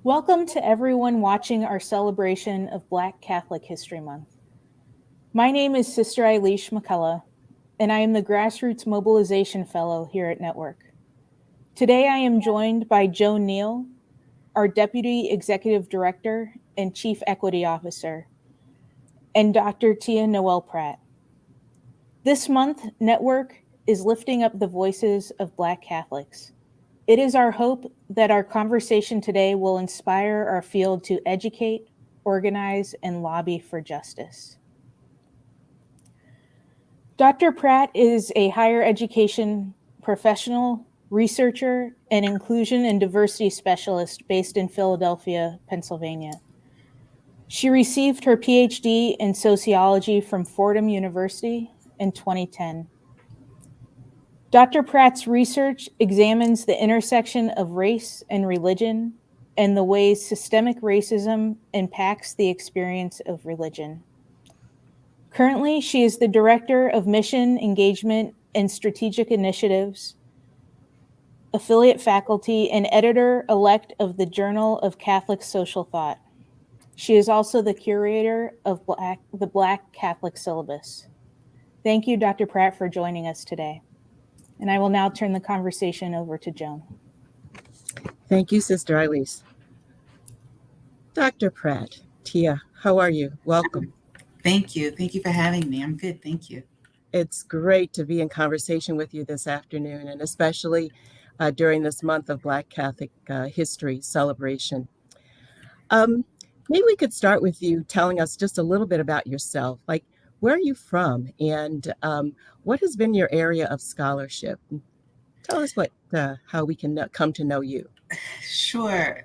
Welcome to everyone watching our celebration of Black Catholic History Month. My name is Sister Eilish McCullough, and I am the Grassroots Mobilization Fellow here at Network. Today I am joined by Joan Neal, our Deputy Executive Director and Chief Equity Officer, and Dr. Tia Noelle Pratt. This month, Network is lifting up the voices of Black Catholics. It is our hope that our conversation today will inspire our field to educate, organize, and lobby for justice. Dr. Pratt is a higher education professional, researcher, and inclusion and diversity specialist based in Philadelphia, Pennsylvania. She received her PhD in sociology from Fordham University in 2010. Dr. Pratt's research examines the intersection of race and religion and the ways systemic racism impacts the experience of religion. Currently, she is the Director of Mission Engagement and Strategic Initiatives, affiliate faculty, and editor-elect of the Journal of Catholic Social Thought. She is also the curator of the Black Catholic Syllabus. Thank you, Dr. Pratt, for joining us today. And I will now turn the conversation over to Joan. Thank you, Sister Eilish. Dr. Pratt, Tia, how are you? Welcome. Thank you. Thank you for having me. I'm good. Thank you. It's great to be in conversation with you this afternoon, and especially during this month of Black Catholic History celebration. Maybe we could start with you telling us just a little bit about yourself. Like, where are you from, and what has been your area of scholarship? Tell us how we can come to know you. Sure.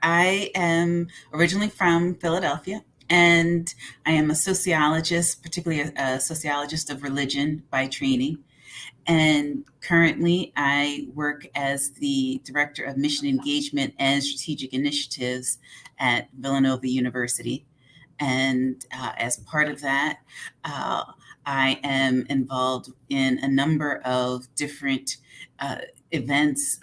I am originally from Philadelphia, and I am a sociologist, particularly a sociologist of religion by training. And currently I work as the Director of Mission Engagement and Strategic Initiatives at Villanova University. And as part of that, I am involved in a number of different events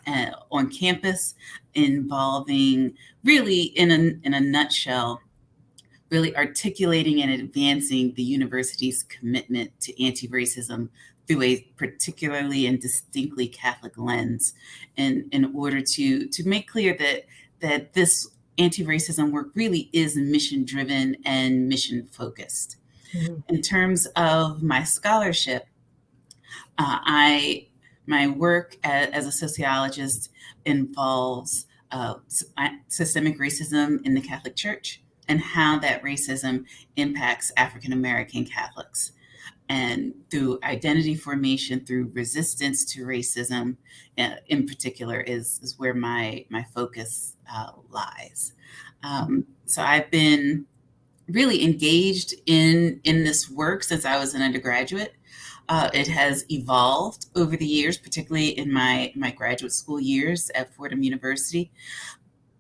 on campus involving, really, in a nutshell, really articulating and advancing the university's commitment to anti-racism through a particularly and distinctly Catholic lens, in order to make clear that this anti-racism work really is mission-driven and mission-focused. Mm-hmm. In terms of my scholarship, my work as a sociologist involves systemic racism in the Catholic Church and how that racism impacts African American Catholics. And through identity formation, through resistance to racism, in particular, is where my focus lies. So I've been really engaged in this work since I was an undergraduate. It has evolved over the years, particularly in my graduate school years at Fordham University.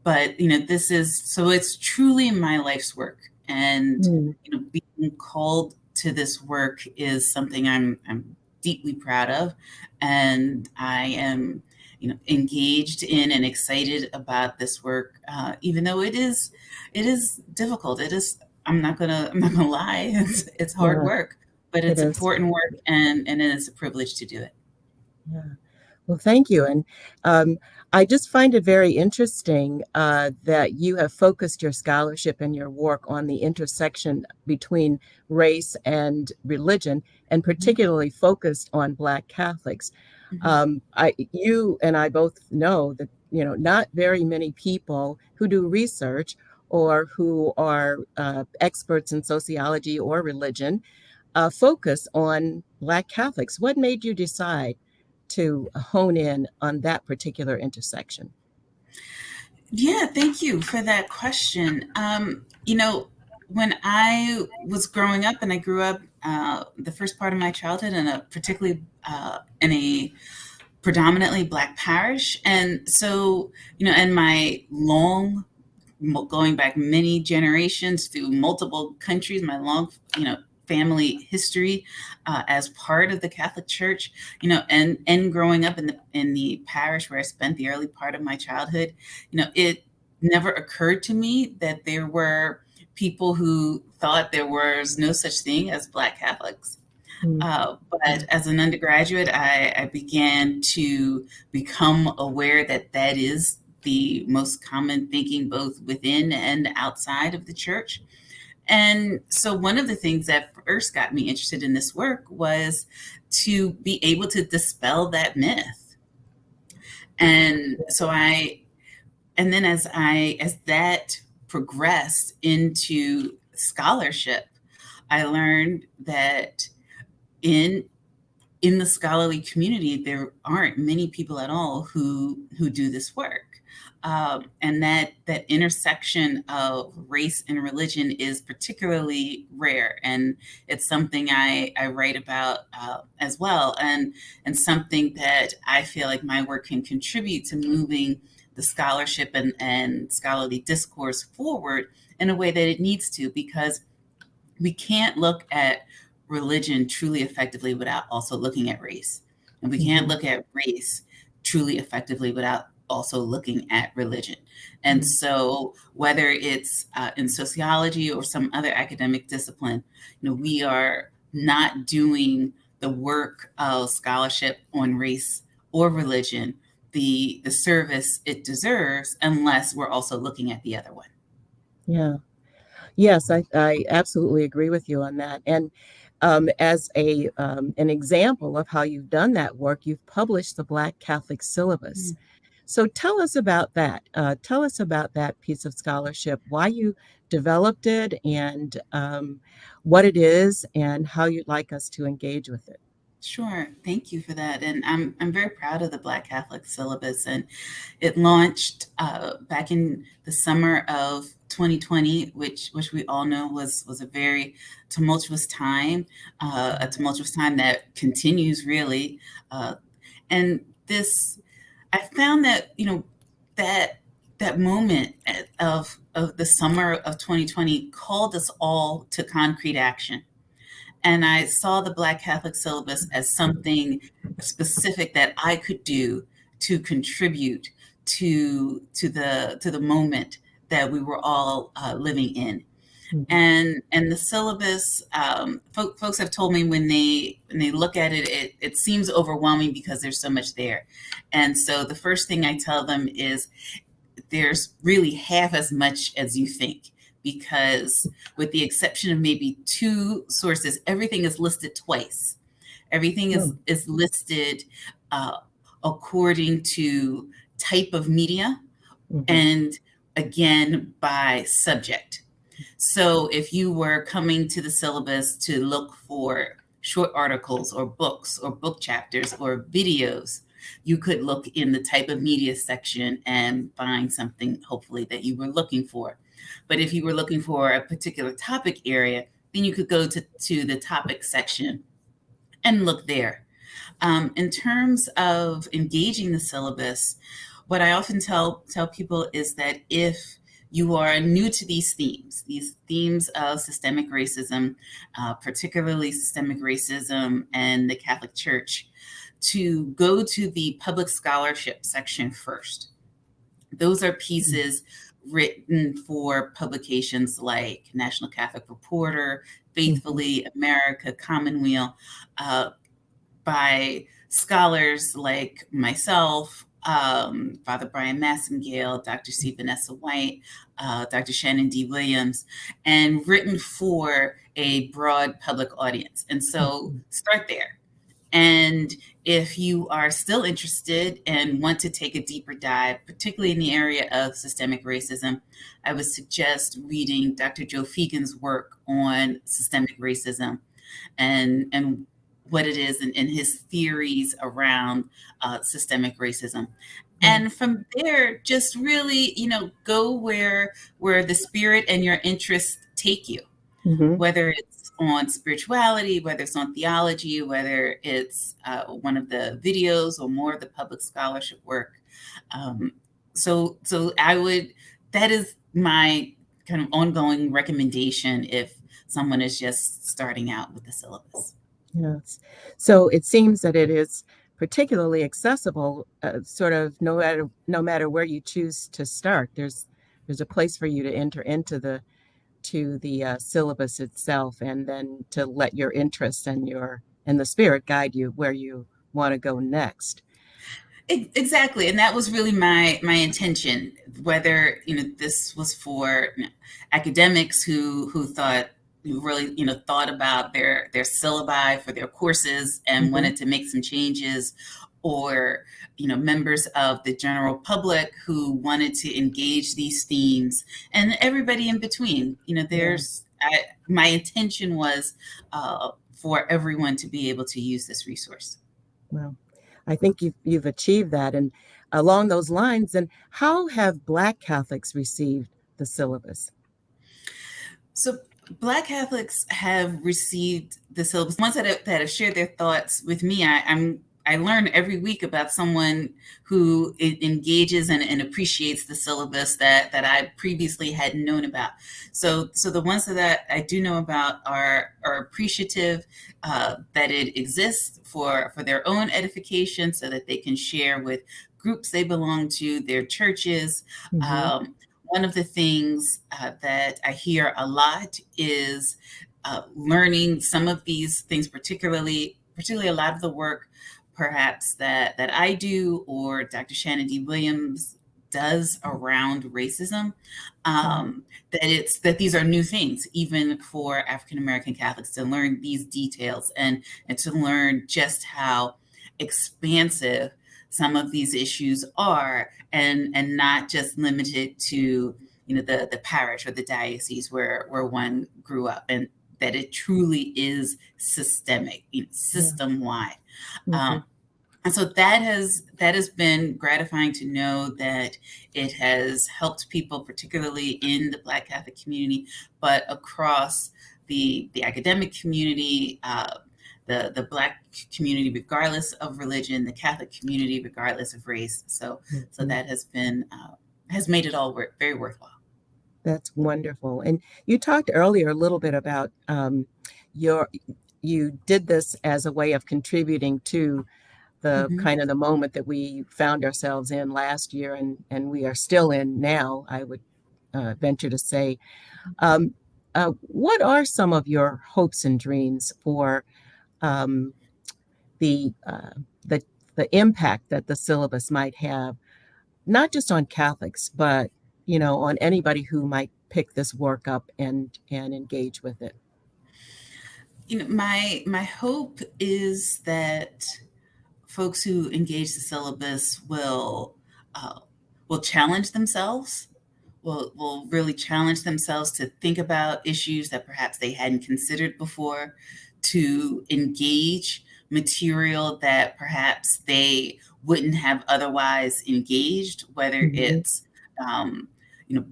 But it's truly my life's work, and being called to this work is something I'm deeply proud of, and I am engaged in and excited about this work, even though it is difficult. It is. I'm not gonna lie. It's hard work, but it's important work, and it is a privilege to do it. Yeah. Well, thank you. And I just find it very interesting that you have focused your scholarship and your work on the intersection between race and religion, and particularly focused on Black Catholics. Mm-hmm. You and I both know that, not very many people who do research or who are experts in sociology or religion focus on Black Catholics. What made you decide to hone in on that particular intersection? Yeah, thank you for that question. When I was growing up, and I grew up the first part of my childhood in a predominantly Black parish. And so, in my going back many generations through multiple countries, my long, family history as part of the Catholic Church, and growing up in the parish where I spent the early part of my childhood, it never occurred to me that there were people who thought there was no such thing as Black Catholics. But as an undergraduate, I began to become aware that that is the most common thinking both within and outside of the church. And so one of the things that first got me interested in this work was to be able to dispel that myth. And so and then as that progressed into scholarship, I learned that in the scholarly community, there aren't many people at all who do this work. And that intersection of race and religion is particularly rare, and it's something I write about as well, and something that I feel like my work can contribute to moving the scholarship and scholarly discourse forward in a way that it needs to, because we can't look at religion truly effectively without also looking at race. And we can't look at race truly effectively without also looking at religion. And so whether it's in sociology or some other academic discipline, we are not doing the work of scholarship on race or religion the service it deserves unless we're also looking at the other one. Yeah. Yes, I absolutely agree with you on that. And as an example of how you've done that work, you've published the Black Catholic Syllabus. So tell us about that. Tell us about that piece of scholarship, why you developed it, and what it is, and how you'd like us to engage with it. Sure. Thank you for that. And I'm very proud of the Black Catholic Syllabus. And it launched back in the summer of 2020, which we all know was a very tumultuous time, a tumultuous time that continues really. And this, I found that, that moment of the summer of 2020 called us all to concrete action. And I saw the Black Catholic Syllabus as something specific that I could do to contribute to the moment that we were all living in. And the syllabus, folks have told me when they look at it, it seems overwhelming because there's so much there. And so the first thing I tell them is there's really half as much as you think, because with the exception of maybe 2 sources, everything is listed twice. Everything is listed according to type of media and again by subject. So if you were coming to the syllabus to look for short articles or books or book chapters or videos, you could look in the type of media section and find something hopefully that you were looking for. But if you were looking for a particular topic area, then you could go to the topic section and look there. In terms of engaging the syllabus, what I often tell people is that if you are new to these themes of systemic racism, particularly systemic racism and the Catholic Church, to go to the public scholarship section first. Those are pieces written for publications like National Catholic Reporter, Faithfully, America, Commonweal, by scholars like myself, Father Brian Massengale, Dr. C. Vanessa White, Dr. Shannon D. Williams, and written for a broad public audience. And so start there. And if you are still interested and want to take a deeper dive, particularly in the area of systemic racism, I would suggest reading Dr. Joe Fegan's work on systemic racism and what it is and his theories around systemic racism. And from there, just really, go where the spirit and your interests take you, whether it's on spirituality, whether it's on theology, whether it's one of the videos or more of the public scholarship work. So that is my kind of ongoing recommendation if someone is just starting out with the syllabus. Yes. So it seems that it is particularly accessible, sort of no matter where you choose to start. There's there's a place for you to enter into the syllabus itself, and then to let your interests and the spirit guide you where you want to go next. Exactly, and that was really my intention. Whether this was for academics who thought who really thought about their syllabi for their courses and wanted to make some changes, or members of the general public who wanted to engage these themes, and everybody in between. My intention was for everyone to be able to use this resource. Well, I think you've achieved that. And along those lines, and how have Black Catholics received the syllabus? So Black Catholics have received the syllabus. Ones that have shared their thoughts with me, I learn every week about someone who engages and appreciates the syllabus that I previously hadn't known about. So the ones that I do know about are appreciative that it exists for their own edification, so that they can share with groups they belong to, their churches. One of the things that I hear a lot is learning some of these things, particularly a lot of the work perhaps that I do or Dr. Shannon D. Williams does around racism, that these are new things, even for African American Catholics, to learn these details and to learn just how expansive some of these issues are, and not just limited to the parish or the diocese where one grew up, and that it truly is systemic, system-wide. And so that has been gratifying to know that it has helped people, particularly in the Black Catholic community, but across the academic community, the Black community, regardless of religion, the Catholic community, regardless of race. So that has made it all very worthwhile. That's wonderful. And you talked earlier a little bit about you did this as a way of contributing to the kind of the moment that we found ourselves in last year, and we are still in now, I would venture to say. What are some of your hopes and dreams for the impact that the syllabus might have, not just on Catholics, but on anybody who might pick this work up and engage with it? My hope is that folks who engage the syllabus will challenge themselves, will really challenge themselves to think about issues that perhaps they hadn't considered before, to engage material that perhaps they wouldn't have otherwise engaged, whether it's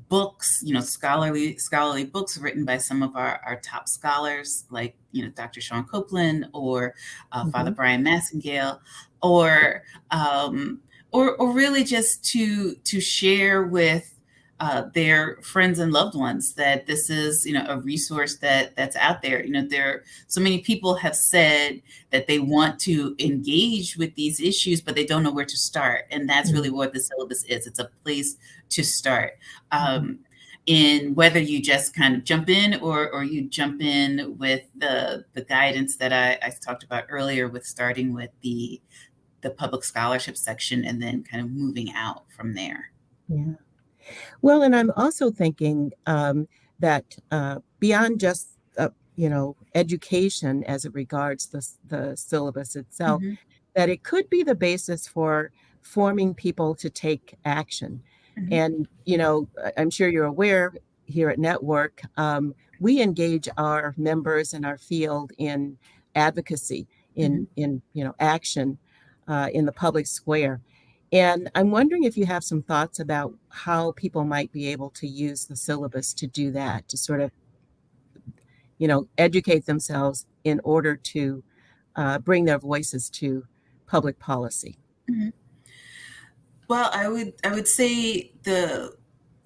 books, scholarly books written by some of our top scholars, like Dr. Sean Copeland or Father Brian Massengale, or really just to share with their friends and loved ones that this is a resource that's out there. There so many people have said that they want to engage with these issues, but they don't know where to start, and that's really what the syllabus is. It's a place to start. In whether you just kind of jump in or you jump in with the guidance that I talked about earlier, with starting with the public scholarship section and then kind of moving out from there. Yeah. Well, and I'm also thinking that beyond just education as it regards the syllabus itself, that it could be the basis for forming people to take action. And I'm sure you're aware, here at Network, we engage our members in our field in advocacy, in action in the public square. And I'm wondering if you have some thoughts about how people might be able to use the syllabus to do that, to sort of, educate themselves in order to bring their voices to public policy. Well, I would say the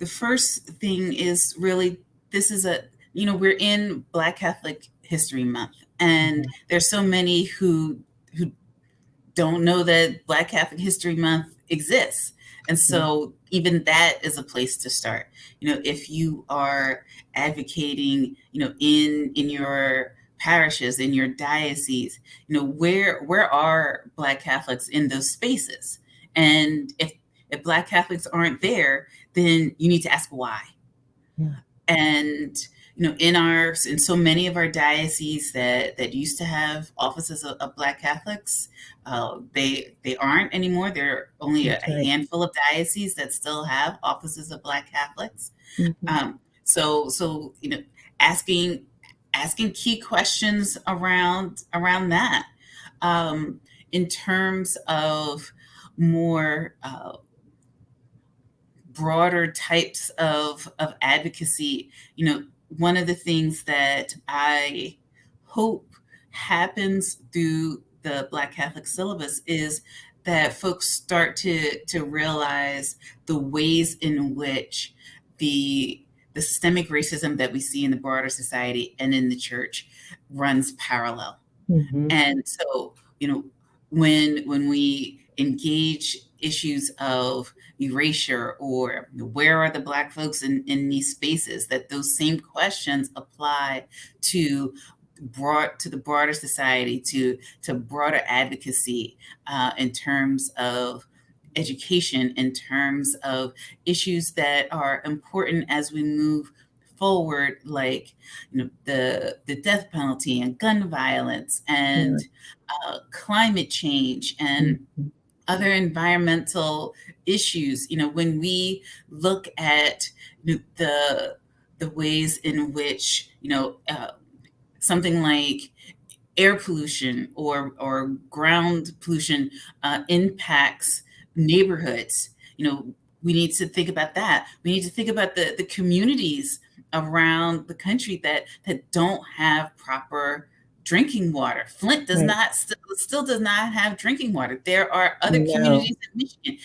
first thing is really, this is we're in Black Catholic History Month, and there's so many who don't know that Black Catholic History Month exists. And so even that is a place to start. If you are advocating, in your parishes, in your diocese, where are Black Catholics in those spaces? And if Black Catholics aren't there, then you need to ask why. Yeah. And in so many of our dioceses that used to have offices of Black Catholics, they aren't anymore. There are only a handful of dioceses that still have offices of Black Catholics. Mm-hmm. So asking key questions around that, in terms of more broader types of advocacy. One of the things that I hope happens through the Black Catholic Syllabus is that folks start to realize the ways in which the systemic racism that we see in the broader society and in the church runs parallel. Mm-hmm. And so, when we engage issues of erasure or where are the Black folks in these spaces, that those same questions apply to the broader society, to broader advocacy, in terms of education, in terms of issues that are important as we move forward, like the death penalty and gun violence and climate change and other environmental issues. When we look at the ways in which something like air pollution or ground pollution impacts neighborhoods, we need to think about that. We need to think about the communities around the country that don't have proper drinking water. Flint does not still does not have drinking water. There are other communities in Michigan.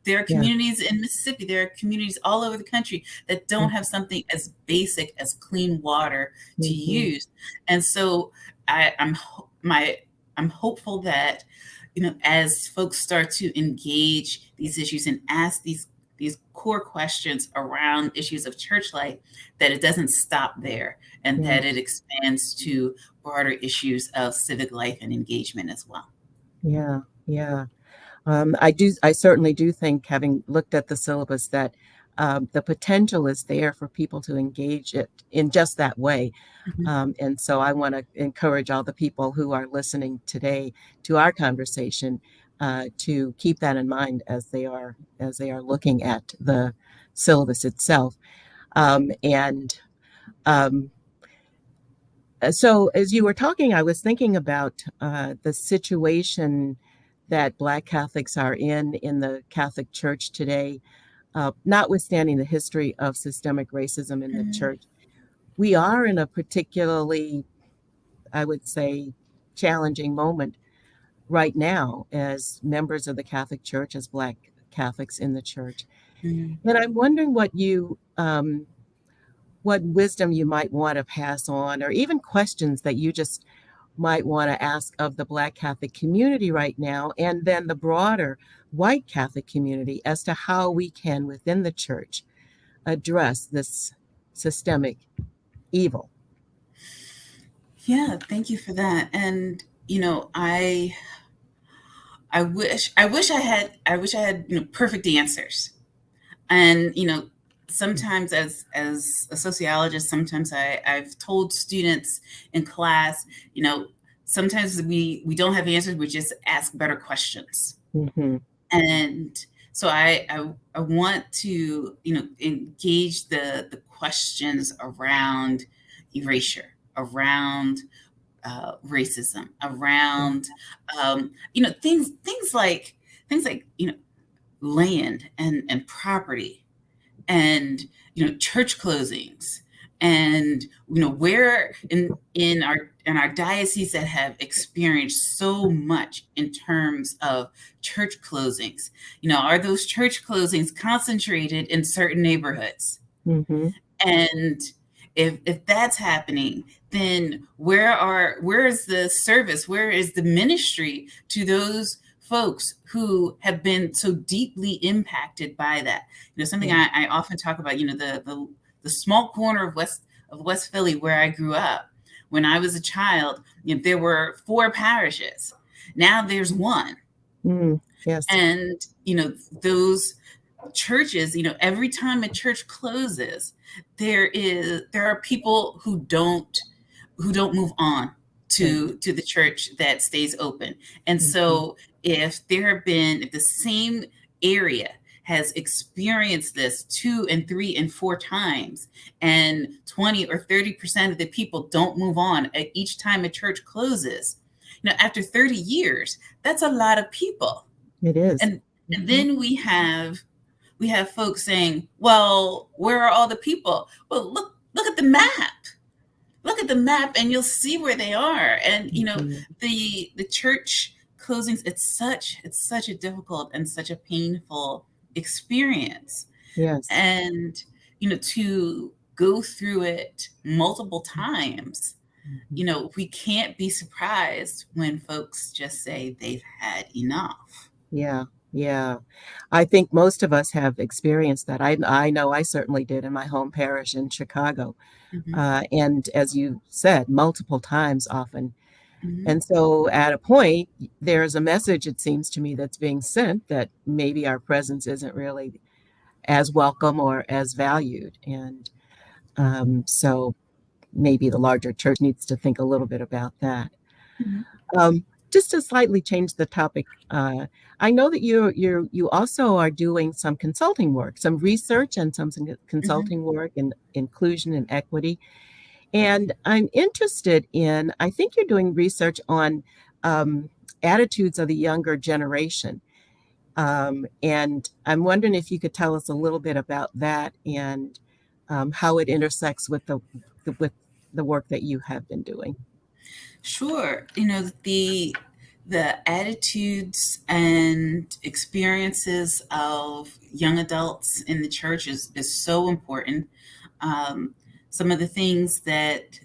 There are communities in Mississippi. There are communities all over the country that don't have something as basic as clean water to use. And so I'm hopeful that as folks start to engage these issues and ask these core questions around issues of church life, that it doesn't stop there, and that it expands to broader issues of civic life and engagement as well. Yeah. I certainly do think, having looked at the syllabus, that the potential is there for people to engage it in just that way. And so I want to encourage all the people who are listening today to our conversation to keep that in mind as they are looking at the syllabus itself. So as you were talking, I was thinking about the situation that Black Catholics are in the Catholic Church today, notwithstanding the history of systemic racism in the church. We are in a particularly, I would say, challenging moment right now as members of the Catholic Church, as Black Catholics in the church. And I'm wondering what wisdom you might want to pass on, or even questions that you just might want to ask of the Black Catholic community right now, and then the broader white Catholic community, as to how we can, within the church, address this systemic evil. Yeah, thank you for that. And I wish I had perfect answers. And sometimes as a sociologist, sometimes I've told students in class, sometimes we don't have answers, we just ask better questions. And so I want to engage the questions around erasure, around racism, around things like land and property, and church closings, and where in our diocese that have experienced so much in terms of church closings, are those church closings concentrated in certain neighborhoods? And if that's happening, then where is the service? Where is the ministry to those folks who have been so deeply impacted by that. Something I often talk about, the small corner of West Philly where I grew up. When I was a child, there were 4 parishes. Now there's 1. Yes. And, those churches, every time a church closes, there are people who don't move on to the church that stays open. And so if the same area has experienced this 2 and 3 and 4 times, and 20 or 30% of the people don't move on at each time a church closes, after 30 years, that's a lot of people. It is. And then we have folks saying, well, where are all the people? Well, look at the map. Look at the map and you'll see where they are. And, the church closings, it's such a difficult and such a painful experience. Yes. And, to go through it multiple times, we can't be surprised when folks just say they've had enough. Yeah. Yeah. I think most of us have experienced that. I know I certainly did in my home parish in Chicago. And as you said, multiple times often. And so at a point, there's a message, it seems to me, that's being sent that maybe our presence isn't really as welcome or as valued. And so maybe the larger church needs to think a little bit about that. Just to slightly change the topic, I know that you also are doing some consulting work, some research and some consulting work in inclusion and equity. And I'm interested in, I think you're doing research on attitudes of the younger generation. And I'm wondering if you could tell us a little bit about that and how it intersects with the work that you have been doing. Sure. The attitudes and experiences of young adults in the church is so important. Some of the things that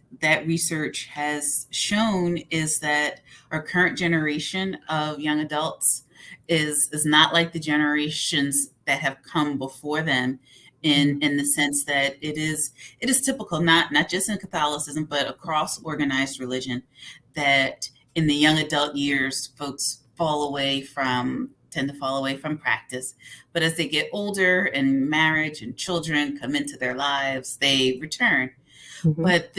research has shown is that our current generation of young adults is not like the generations that have come before them, in the sense that it is typical, not just in Catholicism, but across organized religion, that in the young adult years, folks tend to fall away from practice. But as they get older and marriage and children come into their lives, they return. But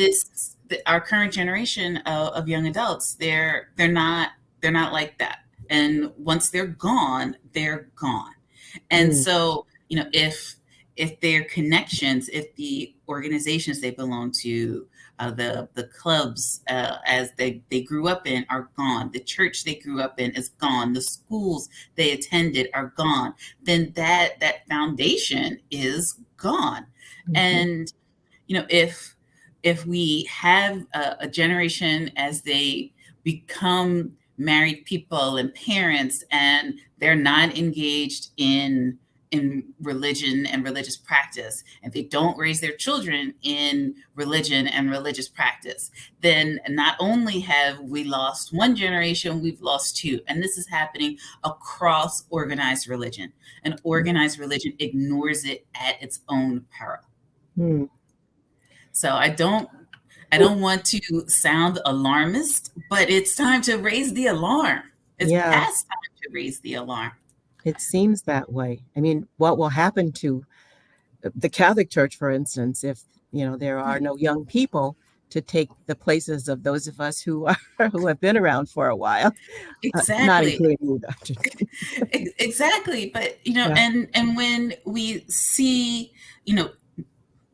our current generation of young adults, they're not like that. And once they're gone, they're gone. And so, if their connections, if the organizations they belong to, the clubs as they grew up in are gone, the church they grew up in is gone, the schools they attended are gone, then that foundation is gone. And if we have a generation as they become married people and parents, and they're not engaged in religion and religious practice, and they don't raise their children in religion and religious practice, then not only have we lost one generation, we've lost 2. And this is happening across organized religion. And organized religion ignores it at its own peril. So I don't want to sound alarmist, but it's time to raise the alarm. It's past time to raise the alarm. It seems that way. I mean, what will happen to the Catholic Church, for instance, if there are no young people to take the places of those of us who have been around for a while? Exactly. Not including you, Dr. Exactly. But and when we see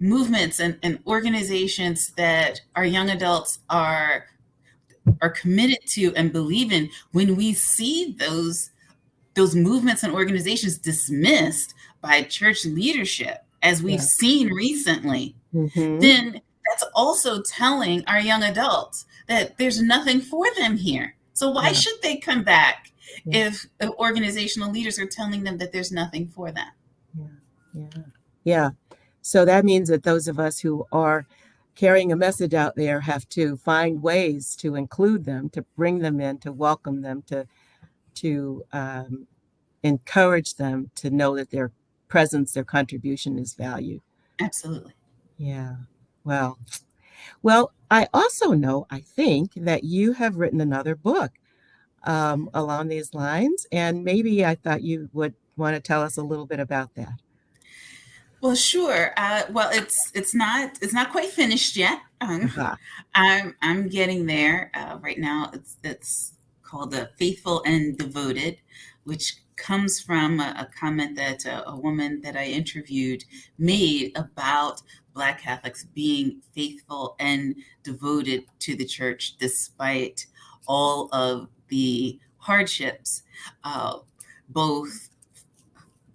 movements and organizations that our young adults are committed to and believe in, when we see those movements and organizations dismissed by church leadership, as we've seen recently, then that's also telling our young adults that there's nothing for them here. So why should they come back if organizational leaders are telling them that there's nothing for them? Yeah. So that means that those of us who are carrying a message out there have to find ways to include them, to bring them in, to welcome them, to to encourage them to know that their presence, their contribution is valued. Absolutely. Yeah. Well, I also know, I think, that you have written another book along these lines, and maybe I thought you would want to tell us a little bit about that. Well, sure. Well, it's not quite finished yet. Uh-huh. I'm getting there. Right now, it's called "The Faithful and Devoted," which comes from a comment that a woman that I interviewed made about Black Catholics being faithful and devoted to the church despite all of the hardships, both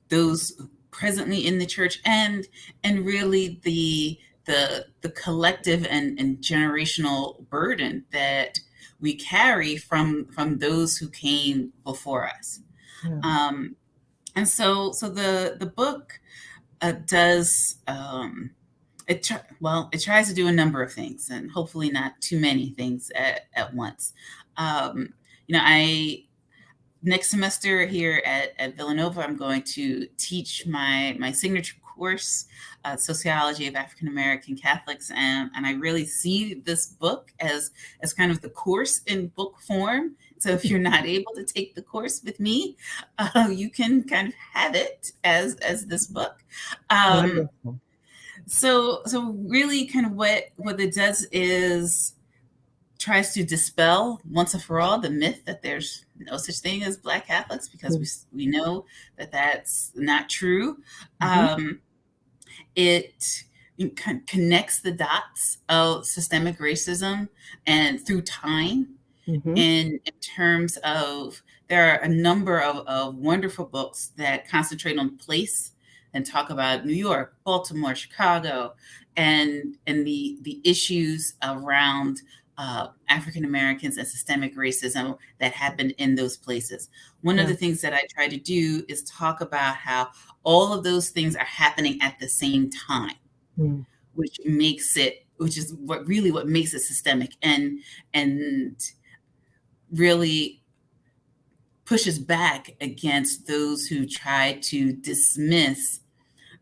those presently in the church and really the collective and generational burden that we carry from those who came before us. Yeah. And so the book does it tries to do a number of things, and hopefully not too many things at once. I Next semester here at Villanova, I'm going to teach my signature course, Sociology of African American Catholics, and I really see this book as kind of the course in book form. So if you're not able to take the course with me, you can kind of have it as this book. Wonderful. So really, kind of what it does is tries to dispel once and for all the myth that there's no such thing as Black Catholics, because we know that that's not true. It connects the dots of systemic racism and through time, in terms of there are a number of wonderful books that concentrate on place and talk about New York, Baltimore, Chicago, and the issues around African Americans and systemic racism that happened in those places. One of the things that I try to do is talk about how all of those things are happening at the same time, which is what makes it systemic and really pushes back against those who try to dismiss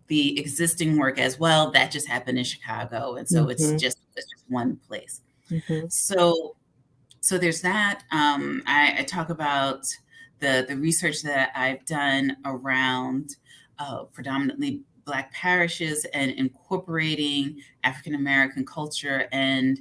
the existing work as well. That just happened in Chicago, and so it's just one place. So there's that. I talk about the research that I've done around predominantly Black parishes and incorporating African American culture and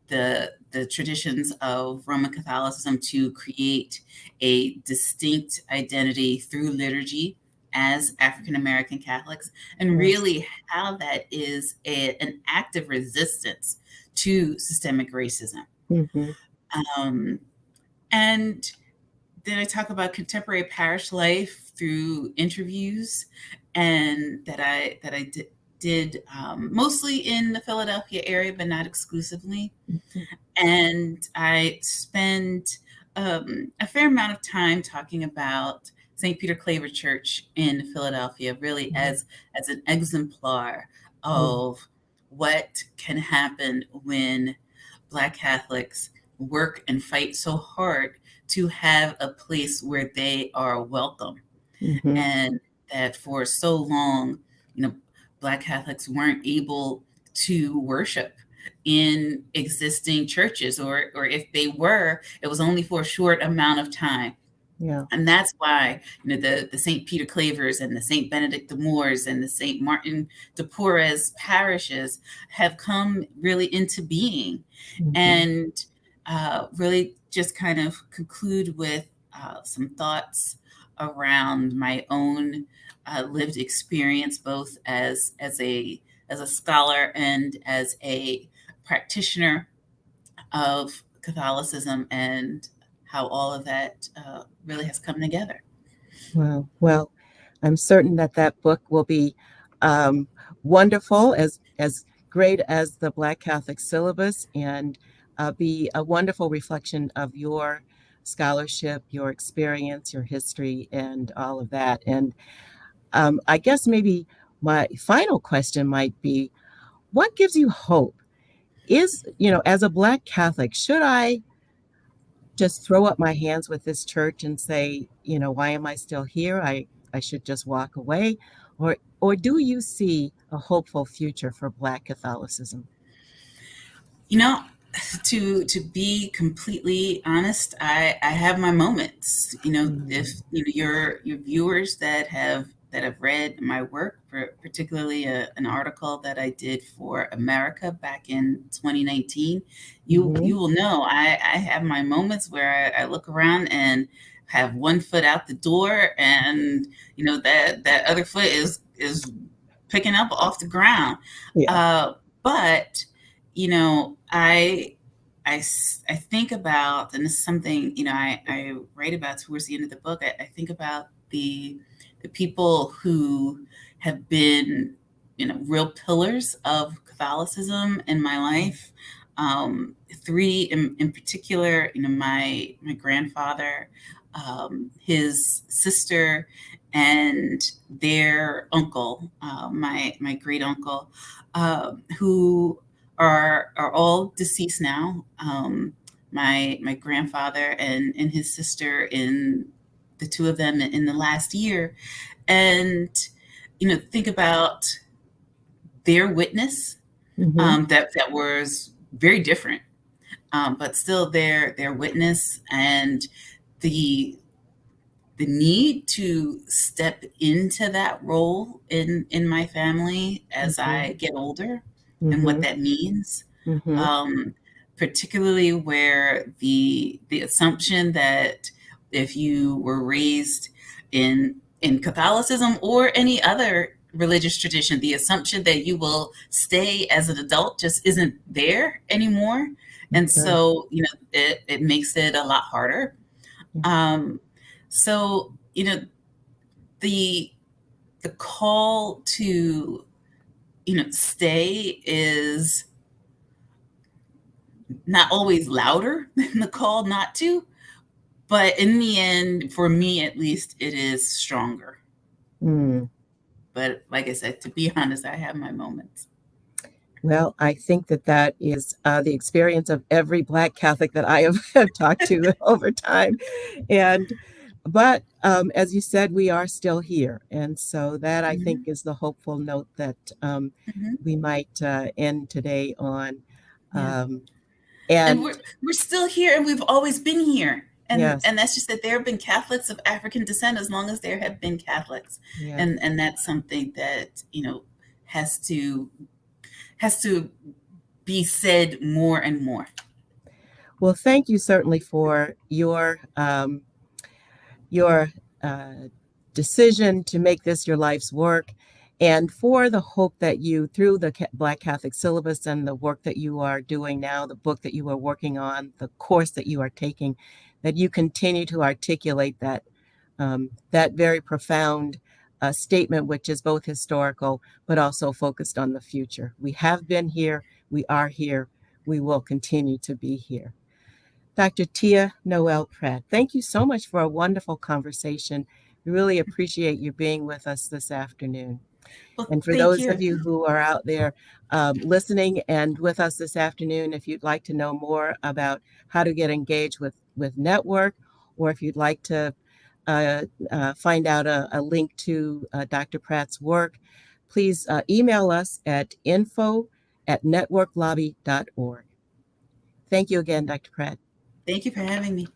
the traditions of Roman Catholicism to create a distinct identity through liturgy as African American Catholics, and really how that is an active resistance to systemic racism. And then I talk about contemporary parish life through interviews, and that I did mostly in the Philadelphia area, but not exclusively. And I spent a fair amount of time talking about St. Peter Claver Church in Philadelphia, really as an exemplar of what can happen when Black Catholics work and fight so hard to have a place where they are welcome. And that for so long, Black Catholics weren't able to worship in existing churches, or if they were, it was only for a short amount of time. And that's why the St. Peter Clavers and the St. Benedict de Moors and the St. Martin de Porres parishes have come really into being. And really just kind of conclude with some thoughts around my own lived experience, both as a scholar and as a practitioner of Catholicism, and how all of that really has come together. Wow. Well, I'm certain that book will be wonderful, as great as the Black Catholic Syllabus, and be a wonderful reflection of your scholarship, your experience, your history, and all of that. And I guess maybe my final question might be, what gives you hope? As a Black Catholic, should I just throw up my hands with this church and say, why am I still here? I should just walk away? Or do you see a hopeful future for Black Catholicism? To be completely honest, I have my moments. If your viewers that have read my work, particularly an article that I did for America back in 2019, you will know I have my moments where I look around and have one foot out the door, and that other foot is picking up off the ground. Yeah. But I think about, and this is something I write about towards the end of the book. I think about the people who have been real pillars of Catholicism in my life. Three in particular. My grandfather, his sister, and their uncle, my great uncle, who are all deceased now. My grandfather and his sister, in the two of them in the last year, and think about their witness, that was very different, but still their witness, and the need to step into that role in my family as I get older, and what that means. Particularly where the assumption that if you were raised in Catholicism or any other religious tradition, the assumption that you will stay as an adult just isn't there anymore. And so, it makes it a lot harder. So, the call to, stay is not always louder than the call not to, but in the end, for me at least, it is stronger. But like I said, to be honest, I have my moments. Well, I think that is the experience of every Black Catholic that I have talked to over time. But as you said, we are still here. And so that, I think, is the hopeful note that we might end today on. And we're still here, and we've always been here. And yes. And that's just that there have been Catholics of African descent as long as there have been Catholics. Yes. And that's something that, has to be said more and more. Well, thank you certainly for your decision to make this your life's work, and for the hope that you, through the Black Catholic Syllabus and the work that you are doing now, the book that you are working on, the course that you are taking, that you continue to articulate that very profound statement, which is both historical but also focused on the future. We have been here, we are here, we will continue to be here. Dr. Tia Noelle Pratt, thank you so much for a wonderful conversation. We really appreciate you being with us this afternoon. Well, and for those of you who are out there listening and with us this afternoon, if you'd like to know more about how to get engaged with Network, or if you'd like to find out a link to Dr. Pratt's work, please email us at info@networklobby.org. Thank you again, Dr. Pratt. Thank you for having me.